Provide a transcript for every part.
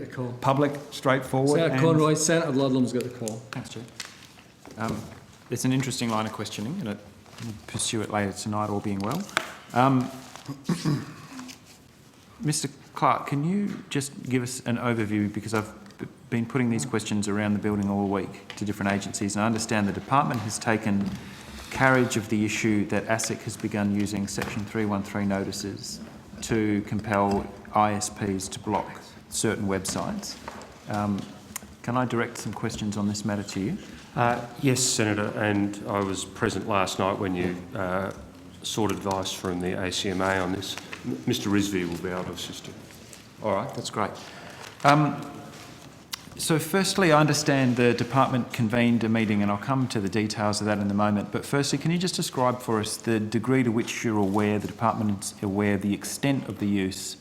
Cool. public, straightforward. Senator Conroy, Senator Ludlam's got the call. Thanks, Chair. It's an interesting line of questioning, and we'll pursue it later tonight, all being well. Mr. Clark, can you just give us an overview, because I've been putting these questions around the building all week to different agencies, and I understand the department has taken carriage of the issue that ASIC has begun using Section 313 notices to compel ISPs to block certain websites. Can I direct some questions on this matter to you? Yes, Senator, and I was present last night when you sought advice from the ACMA on this. Mr Rizvi will be able to assist you. All right, that's great. So firstly, I understand the department convened a meeting, and I'll come to the details of that in a moment, but firstly, can you just describe for us the degree to which you're aware, the department is aware, the extent of the use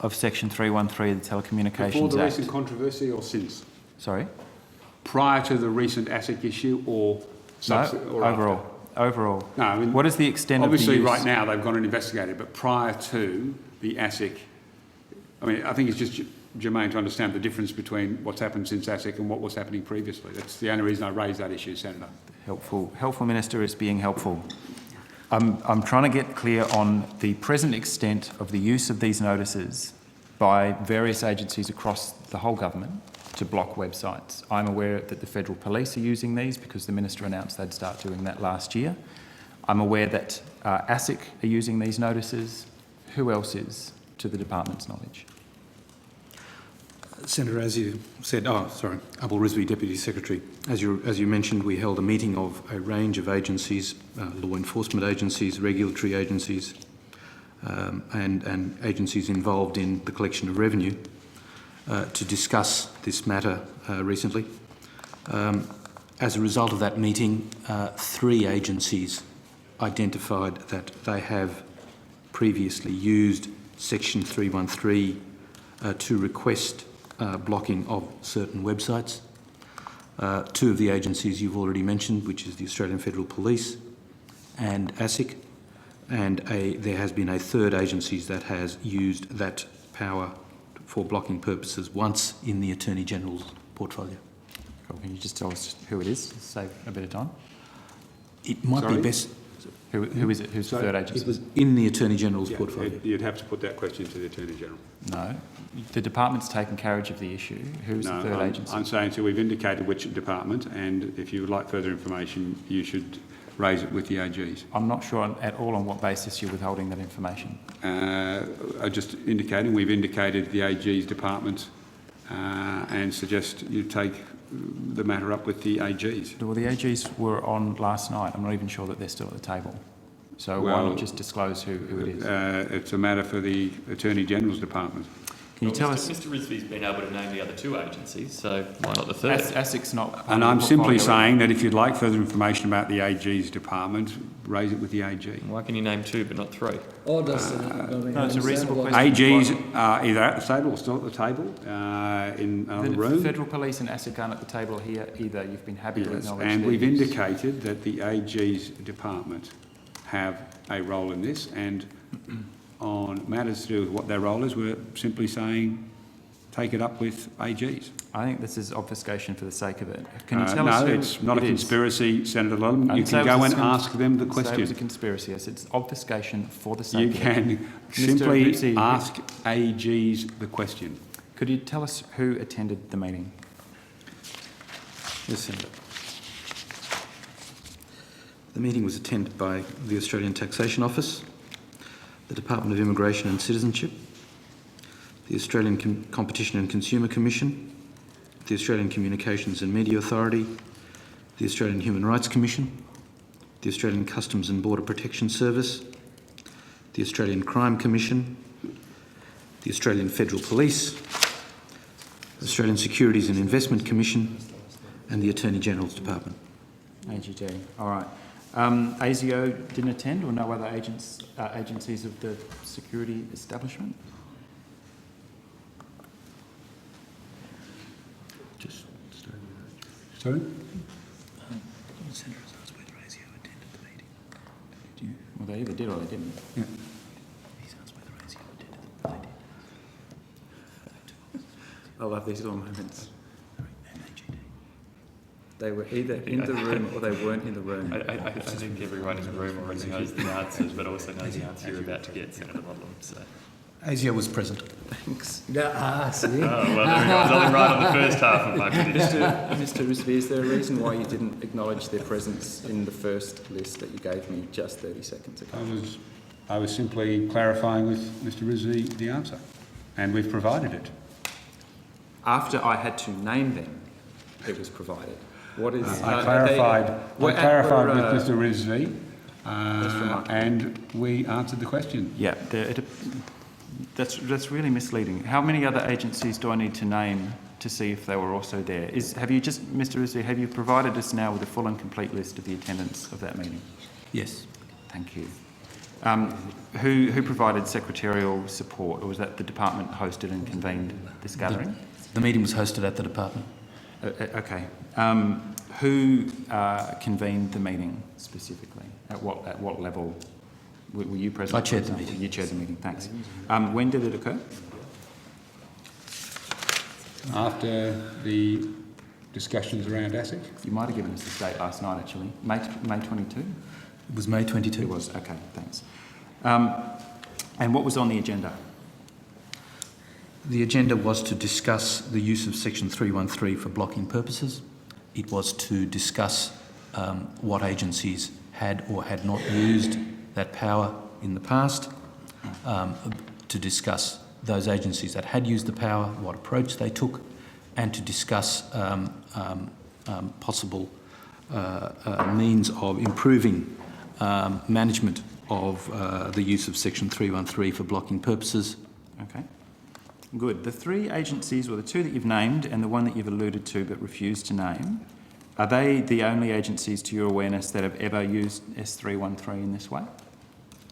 of Section 313 of the Telecommunications Act? Before the recent controversy or since? Sorry? Prior to the recent ASIC issue or overall? After? Overall. No, I mean, what is the extent of the use? Obviously, right now they've gone and investigated, but prior to the ASIC, I mean, I think it's just germane to understand the difference between what's happened since ASIC and what was happening previously. That's the only reason I raised that issue, Senator. Helpful Minister is being helpful. I'm trying to get clear on the present extent of the use of these notices by various agencies across the whole government to block websites. I'm aware that the Federal Police are using these because the Minister announced they'd start doing that last year. I'm aware that ASIC are using these notices. Who else is, to the Department's knowledge? Senator, as you said, Abel Rizvi, Deputy Secretary. As you mentioned, we held a meeting of a range of agencies, law enforcement agencies, regulatory agencies, and agencies involved in the collection of revenue to discuss this matter recently. As a result of that meeting, 3 agencies identified that they have previously used Section 313 to request blocking of certain websites. 2 of the agencies you've already mentioned, which is the Australian Federal Police and ASIC, and there has been a 3rd agency that has used that power for blocking purposes once in the Attorney General's portfolio. Cool. Can you just tell us who it is to save a bit of time? It might be best... Who is it? Who's the 3rd agency? It was in the Attorney General's portfolio. You'd have to put that question to the Attorney General. No. The department's taken carriage of the issue. Who's the 3rd agency? I'm saying we've indicated which department, and if you would like further information, you should raise it with the AGs. I'm not sure at all on what basis you're withholding that information. Just indicating, we've indicated the AG's department and suggest you take the matter up with the AGs. Well, the AGs were on last night. I'm not even sure that they're still at the table. So why not just disclose who it is? It's a matter for the Attorney General's department. Can you tell us? Mr Rizvi's been able to name the other 2 agencies, so why not the 3rd? ASIC's not. And I'm simply saying that if you'd like further information about the AG's department, raise it with the AG. Why can you name 2 but not 3? Order, Senator. No, it's a reasonable question. AGs are either at the table or still at the table in another room. The Federal Police and ASIC aren't at the table here either. You've been happy to acknowledge and their we've use. indicated that the AG's department have a role in this, and on matters to do with what their role is, we're simply saying take it up with AGs. I think this is obfuscation for the sake of it. Can you tell us who No, it's not a conspiracy, Senator Ludlam. You can say go and ask them the question. Say it was a conspiracy. Yes, it's obfuscation for the sake You of it. can simply ask AGs the question. Could you tell us who attended the meeting? Yes, Senator. The meeting was attended by the Australian Taxation Office, the Department of Immigration and Citizenship, the Australian Competition and Consumer Commission, the Australian Communications and Media Authority, the Australian Human Rights Commission, the Australian Customs and Border Protection Service, the Australian Crime Commission, the Australian Federal Police, the Australian Securities and Investment Commission, and the Attorney General's Department. AGD. All right. ASIO didn't attend, or no other agencies of the security establishment? Sorry? The Senator has asked whether ASIO attended the meeting. Well, they either did or they didn't. Yeah. He's asked whether ASIO attended the meeting. I love these little moments. They were either in the room or they weren't in the room. I think everyone in the room already knows the answers, but also knows the answer you're about to get, Senator Ludlam. So. ASIO was present. Thanks. See? Oh, well, there we go. I was only right on the first half of my prediction. Mr. Risby, is there a reason why you didn't acknowledge their presence in the first list that you gave me just 30 seconds ago? I was simply clarifying with Mr Rizvi the answer, and we've provided it. After I had to name them, it was provided. What is... I clarified with Mr Rizvi, and we answered the question. Yeah, that's really misleading. How many other agencies do I need to name to see if they were also there? Mr. Rizvi, have you provided us now with a full and complete list of the attendance of that meeting? Yes. Thank you. Who provided secretarial support, or was that the department hosted and convened this gathering? The meeting was hosted at the department. Okay. Who convened the meeting specifically? At what level? Were you present? I chaired the meeting. You chaired the meeting, thanks. When did it occur? After the discussions around ASIC? You might have given us the date last night, actually. May 22? It was May 22. It was, okay, thanks. And what was on the agenda? The agenda was to discuss the use of Section 313 for blocking purposes. It was to discuss what agencies had or had not used that power in the past, to discuss those agencies that had used the power, what approach they took, and to discuss possible means of improving management of the use of Section 313 for blocking purposes. Okay. Good. The three agencies, or the two that you've named and the one that you've alluded to but refused to name, are they the only agencies to your awareness that have ever used S313 in this way?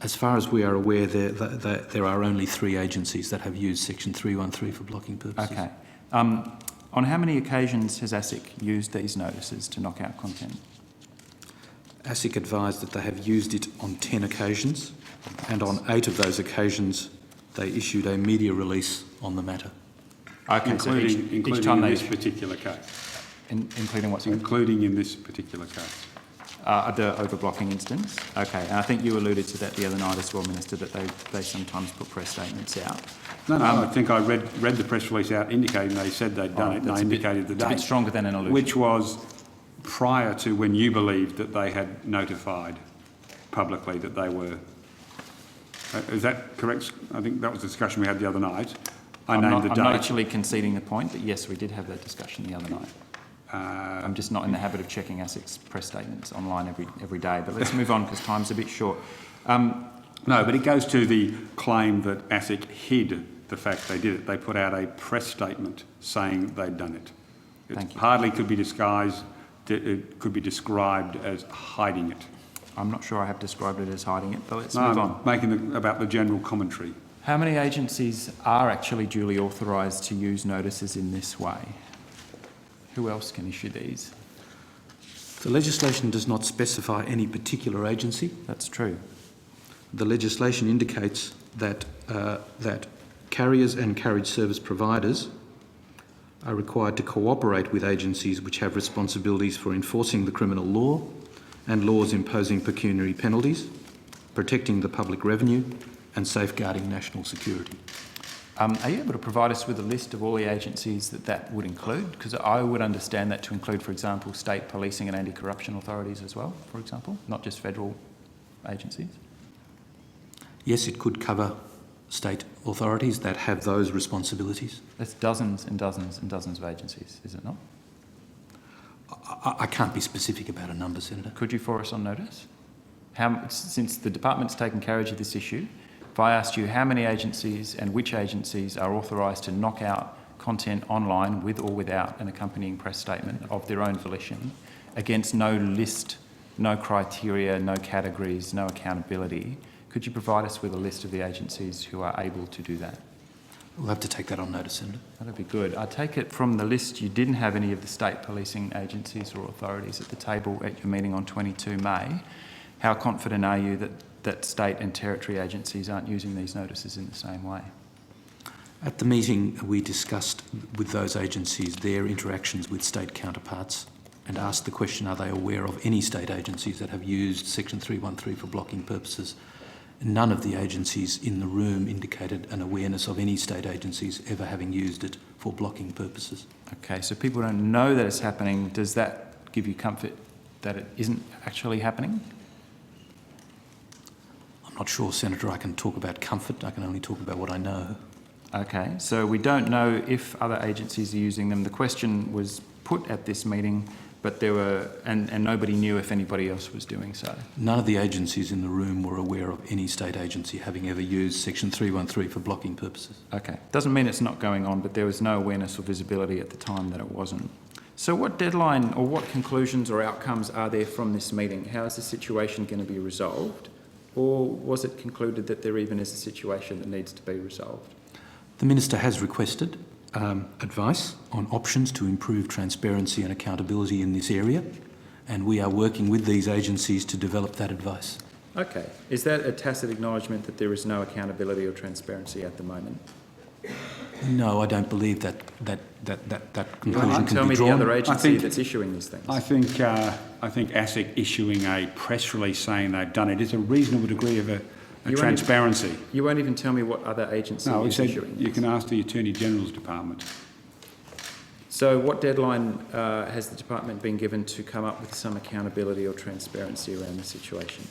As far as we are aware, there are only 3 agencies that have used Section 313 for blocking purposes. Okay. On how many occasions has ASIC used these notices to knock out content? ASIC advised that they have used it on 10 occasions, and on 8 of those occasions they issued a media release on the matter. Okay, including each time in this particular case. including what? Including in this particular case. The overblocking instance? Okay, and I think you alluded to that the other night as well, Minister, that they sometimes put press statements out. No, I think I read the press release out indicating they said they'd done it, and I indicated the date. It's a bit stronger than an allusion. Which was prior to when you believed that they had notified publicly that they were... is that correct? I think that was the discussion we had the other night. I'm not actually conceding the point, but yes, we did have that discussion the other night. I'm just not in the habit of checking ASIC's press statements online every day, but let's move on because time's a bit short. No, but it goes to the claim that ASIC hid the fact they did it. They put out a press statement saying they'd done it. Thank you. Hardly could be disguised, it could be described as hiding it. I'm not sure I have described it as hiding it, but let's No, move on. Making about the general commentary. How many agencies are actually duly authorised to use notices in this way? Who else can issue these? The legislation does not specify any particular agency. That's true. The legislation indicates that carriers and carriage service providers are required to cooperate with agencies which have responsibilities for enforcing the criminal law and laws imposing pecuniary penalties, protecting the public revenue and safeguarding national security. Are you able to provide us with a list of all the agencies that would include? Because I would understand that to include, for example, state policing and anti-corruption authorities as well, for example, not just federal agencies. Yes, it could cover state authorities that have those responsibilities. That's dozens and dozens and dozens of agencies, is it not? I can't be specific about a number, Senator. Could you for us on notice? Since the department's taken carriage of this issue, if I asked you how many agencies and which agencies are authorised to knock out content online with or without an accompanying press statement of their own volition against no list, no criteria, no categories, no accountability, could you provide us with a list of the agencies who are able to do that? We'll have to take that on notice, Senator. That'd be good. I take it from the list you didn't have any of the state policing agencies or authorities at the table at your meeting on 22 May. How confident are you that state and territory agencies aren't using these notices in the same way? At the meeting, we discussed with those agencies their interactions with state counterparts and asked the question, are they aware of any state agencies that have used Section 313 for blocking purposes? None of the agencies in the room indicated an awareness of any state agencies ever having used it for blocking purposes. Okay, so people don't know that it's happening. Does that give you comfort that it isn't actually happening? I'm not sure, Senator, I can talk about comfort. I can only talk about what I know. Okay, so we don't know if other agencies are using them. The question was put at this meeting, but there were, and nobody knew if anybody else was doing so. None of the agencies in the room were aware of any state agency having ever used Section 313 for blocking purposes. Okay, doesn't mean it's not going on, but there was no awareness or visibility at the time that it wasn't. So what deadline or what conclusions or outcomes are there from this meeting? How is the situation going to be resolved? Or was it concluded that there even is a situation that needs to be resolved? The Minister has requested advice on options to improve transparency and accountability in this area, and we are working with these agencies to develop that advice. Okay, is that a tacit acknowledgement that there is no accountability or transparency at the moment? No, I don't believe that conclusion can Tell be me drawn. the other agency think- that's issuing these things. I think ASIC issuing a press release saying they've done it is a reasonable degree of a transparency. You won't even tell me what other agency No, we is said issuing you this. can ask the Attorney General's Department. So what deadline has the department been given to come up with some accountability or transparency around the situation?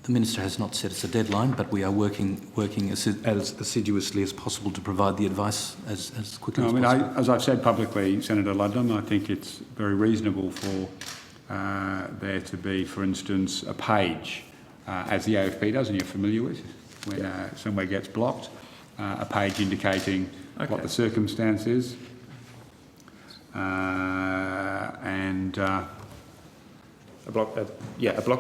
The Minister has not set us a deadline, but we are working as assiduously as possible to provide the advice as quickly No, as I mean, possible. as I've said publicly, Senator Ludlam, I think it's very reasonable for there to be, for instance, a page, as the AFP does, and you're familiar with, when somewhere gets blocked, a page indicating what the circumstance is, and A block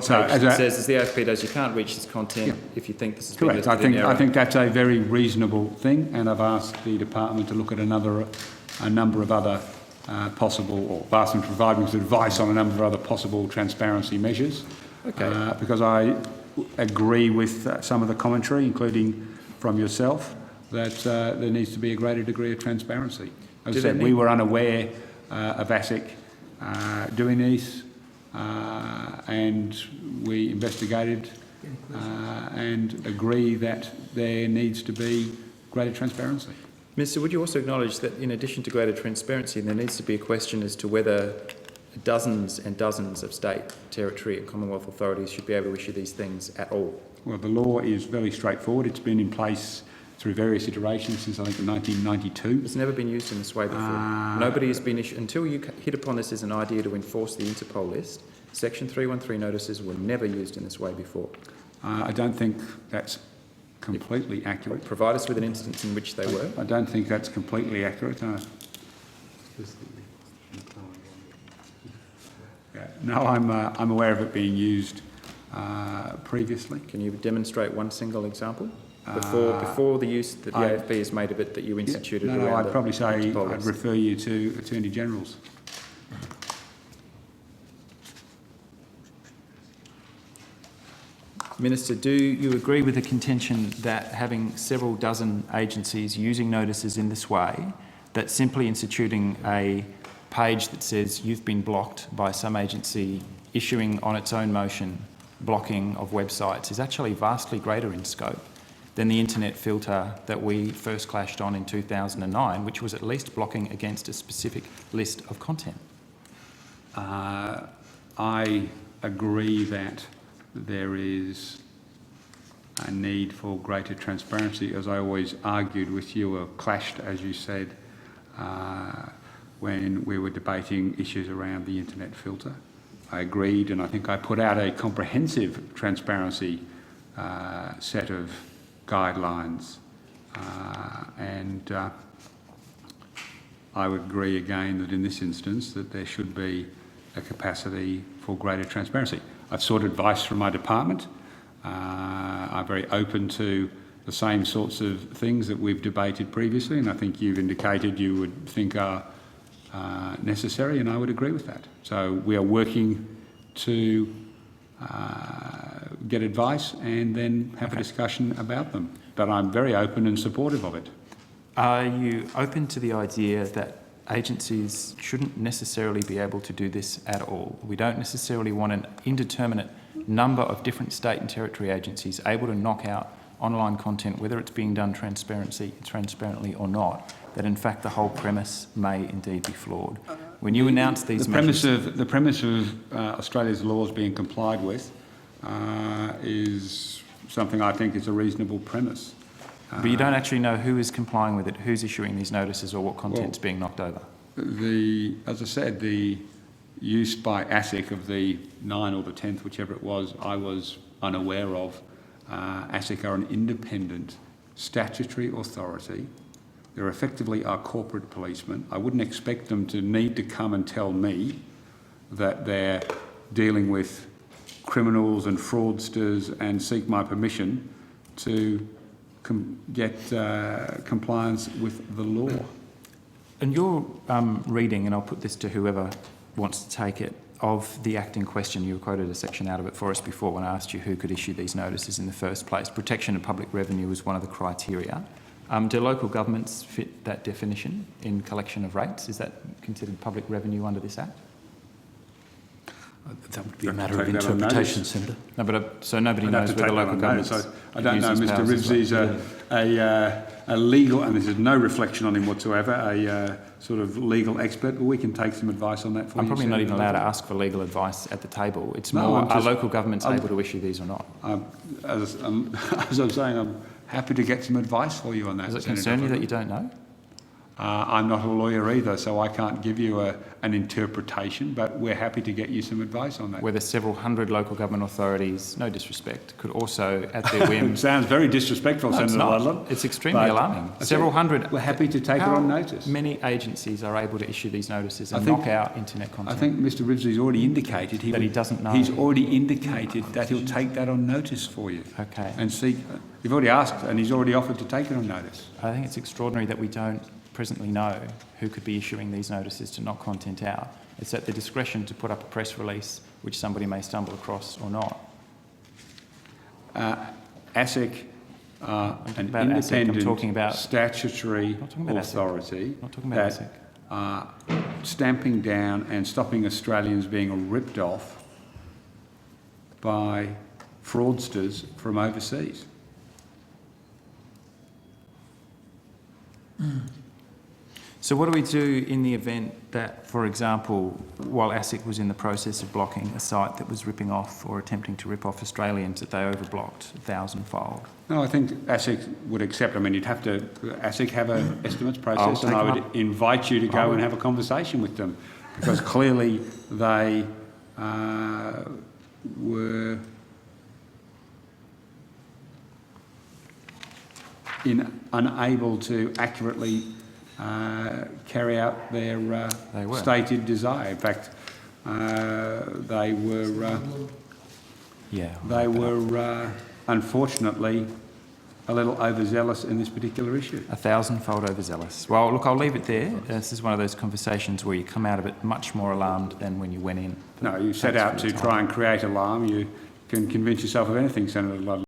So, page as that a- says, as the AFP does, you can't reach this content if you think this has been correct. listed in error. I think that's a very reasonable thing, and I've asked the department to look at a number of other possible, or asked them to provide me with advice on a number of other possible transparency measures. Okay. Because I agree with some of the commentary, including from yourself, that there needs to be a greater degree of transparency. As I said, we were unaware of ASIC doing these, and we investigated and agree that there needs to be greater transparency. Minister, would you also acknowledge that in addition to greater transparency, there needs to be a question as to whether dozens and dozens of state, territory and Commonwealth authorities should be able to issue these things at all? Well, the law is very straightforward. It's been in place through various iterations since, I think, 1992. It's never been used in this way before. Nobody has been issued, until you hit upon this as an idea to enforce the Interpol list, Section 313 notices were never used in this way before. I don't think that's completely accurate. Provide us with an instance in which they were. I don't think that's completely accurate. No, I'm aware of it being used previously. Can you demonstrate one single example? Before the use that the AFP has made of it that you instituted No, around I'd probably say Interpol I'd list? refer you to Attorney Generals. Minister, do you agree with the contention that having several dozen agencies using notices in this way, that simply instituting a page that says you've been blocked by some agency issuing on its own motion blocking of websites is actually vastly greater in scope than the internet filter that we first clashed on in 2009, which was at least blocking against a specific list of content? I agree that there is a need for greater transparency, as I always argued with you, or clashed, as you said, when we were debating issues around the internet filter. I agreed, and I think I put out a comprehensive transparency set of guidelines, and I would agree again that in this instance that there should be a capacity for greater transparency. I've sought advice from my department. I'm very open to the same sorts of things that we've debated previously, and I think you've indicated you would think are necessary, and I would agree with that. So we are working to get advice and then have a discussion about them. But I'm very open and supportive of it. Are you open to the idea that agencies shouldn't necessarily be able to do this at all? We don't necessarily want an indeterminate number of different state and territory agencies able to knock out online content, whether it's being done transparently or not, that in fact the whole premise may indeed be flawed. When you announce these measures... The premise of Australia's laws being complied with is something I think is a reasonable premise. But you don't actually know who is complying with it, who's issuing these notices, or what content's being knocked over. As I said, the use by ASIC of the 9th or the 10th, whichever it was, I was unaware of. ASIC are an independent statutory authority. They're effectively our corporate policemen. I wouldn't expect them to need to come and tell me that they're dealing with criminals and fraudsters and seek my permission to get compliance with the law. And your reading, and I'll put this to whoever wants to take it, of the Act in question, you quoted a section out of it for us before when I asked you who could issue these notices in the first place. Protection of public revenue was one of the criteria. Do local governments fit that definition in collection of rates? Is that considered public revenue under this Act? That would be a matter of interpretation, Senator. No, but so nobody knows whether local governments. I don't know. Mr. Rivesey's a legal, and this is no reflection on him whatsoever, a sort of legal expert, but we can take some advice on that for you. I'm probably not even allowed to ask for legal advice at the table. It's more, are local governments able to issue these or not? As I'm saying, I'm happy to get some advice for you on that. Does it concern you that you don't know? I'm not a lawyer either, so I can't give you an interpretation, but we're happy to get you some advice on that. Whether several hundred local government authorities, no disrespect, could also, at their whim... It sounds very disrespectful, No, Senator Ludlam. It's extremely alarming. Several hundred... We're happy to take it on notice. How many agencies are able to issue these notices and knock out internet content? I think Mr. Rivesey's already indicated... That he doesn't know. He's already indicated that he'll take that on notice for you. Okay. And seek... You've already asked, and he's already offered to take it on notice. I think it's extraordinary that we don't presently know who could be issuing these notices to knock content out. It's at the discretion to put up a press release which somebody may stumble across or not. ASIC an independent statutory authority that are stamping down and stopping Australians being ripped off by fraudsters from overseas. So what do we do in the event that, for example, while ASIC was in the process of blocking a site that was ripping off or attempting to rip off Australians, that they overblocked 1,000-fold? No, I think ASIC would accept. I mean, you'd have to... ASIC have an estimates process, and I would invite you to go and have a conversation with them, because clearly they were unable to accurately carry out their stated desire. In fact, they were unfortunately a little overzealous in this particular issue. 1,000-fold overzealous. Well, look, I'll leave it there. This is one of those conversations where you come out of it much more alarmed than when you went in. No, you set out to try and create alarm. You can convince yourself of anything, Senator Ludlam.